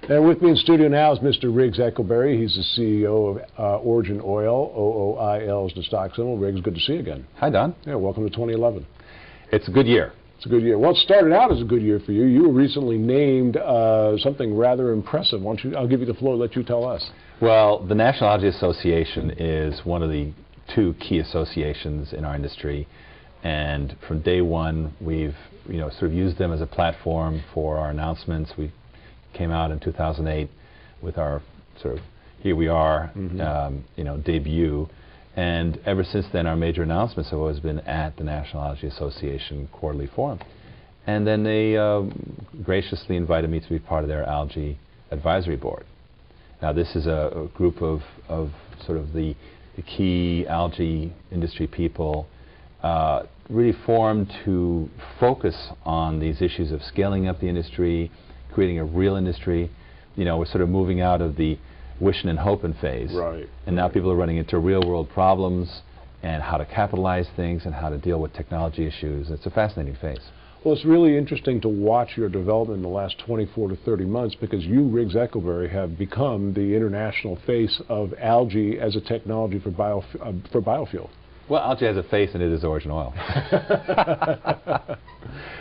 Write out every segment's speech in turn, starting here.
And with me in studio now is Mr. Riggs Eckelberry. He's the CEO of OriginOil. OOIL is the stock symbol. Riggs, good to see you again. Hi, Don. Yeah, welcome to 2011. It's a good year. It's a good year. Well, it started out as a good year for you. You were recently named something rather impressive. Why don't you, I'll give you the floor, let you tell us. Well, the National Algae Association is one of the two key associations in our industry, and from day one we've sort of used them as a platform for our announcemements. We came out in 2008 with our sort of here we are debut, and ever since then our major announcements have always been at the National Algae Association quarterly forum. And then they graciously invited me to be part of their Algae Advisory Board. Now this is a group of sort of the key algae industry people really formed to focus on these issues of scaling up the industry, creating a real industry. We're sort of moving out of the wishing and hoping phase. Right. And now people are running into real world problems and how to capitalize things and how to deal with technology issues. It's a fascinating phase. Well, it's really interesting to watch your development in the last 24 to 30 months because you, Riggs Eckelberry, have become the international face of algae as a technology for biofuel. Well, algae has a face, and it is OriginOil.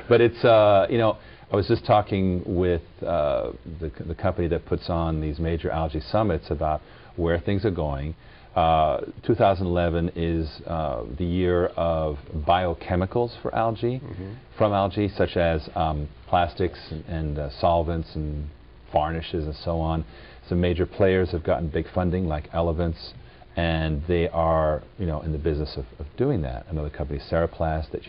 But it's, I was just talking with the company that puts on these major algae summits about where things are going. 2011 is the year of biochemicals for algae, from algae, such as plastics and solvents and varnishes and so on. Some major players have gotten big funding, like Elevance, and they are in the business of doing that. Another company, Cereplast, that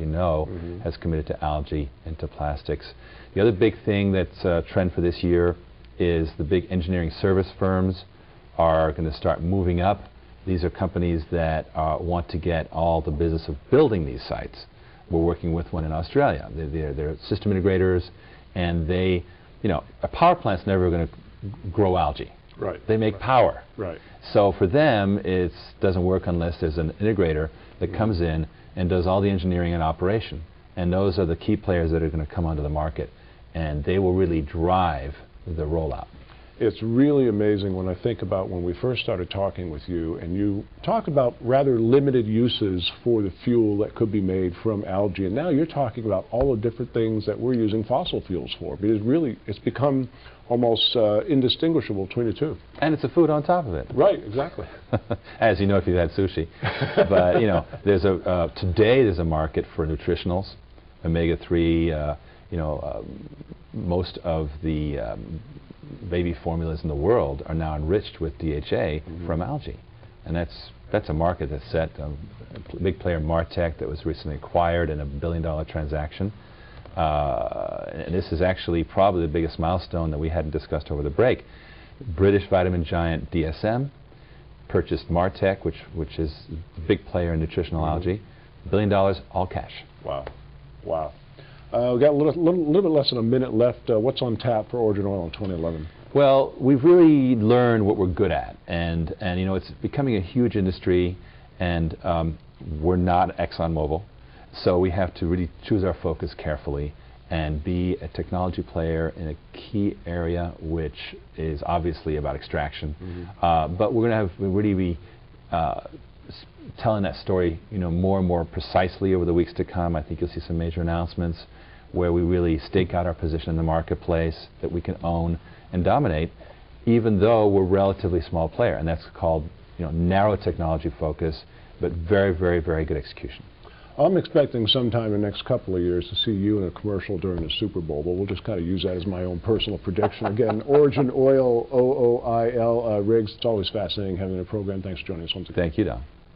has committed to algae and to plastics. The other big thing that's a trend for this year is the big engineering service firms are going to start moving up. These are companies that want to get all the business of building these sites. We're working with one in Australia. They're system integrators, and they, a power plant's never going to grow algae. Right. They make power. Right. So for them, it doesn't work unless there's an integrator that comes in and does all the engineering and operation. And those are the key players that are going to come onto the market, and they will really drive the rollout. It's really amazing when I think about when we first started talking with you, and you talk about rather limited uses for the fuel that could be made from algae, and now you're talking about all the different things that we're using fossil fuels for, because really it's become almost indistinguishable between the two. And it's a food on top of it. Right, exactly. As you know if you've had sushi. But there's today there's a market for nutritionals, omega-3, most of the baby formulas in the world are now enriched with DHA from algae, and that's a market that's set. A big player, Martech, that was recently acquired in a $1 billion transaction, and this is actually probably the biggest milestone that we hadn't discussed over the break. British vitamin giant DSM purchased Martech, which is a big player in nutritional algae. $1 billion, all cash. Wow, wow. We've got a little bit less than a minute left. What's on tap for OriginOil in 2011? Well, we've really learned what we're good at, and it's becoming a huge industry, and we're not ExxonMobil, so we have to really choose our focus carefully and be a technology player in a key area, which is obviously about extraction. But we're going to really be telling that story, more and more precisely over the weeks to come. I think you'll see some major announcements where we really stake out our position in the marketplace that we can own and dominate, even though we're a relatively small player, and that's called narrow technology focus, but very, very, very good execution. I'm expecting sometime in the next couple of years to see you in a commercial during the Super Bowl, but we'll just kind of use that as my own personal prediction. Again, OriginOil, OOIL, Riggs, it's always fascinating having a program. Thanks for joining us once again. Thank you, Don.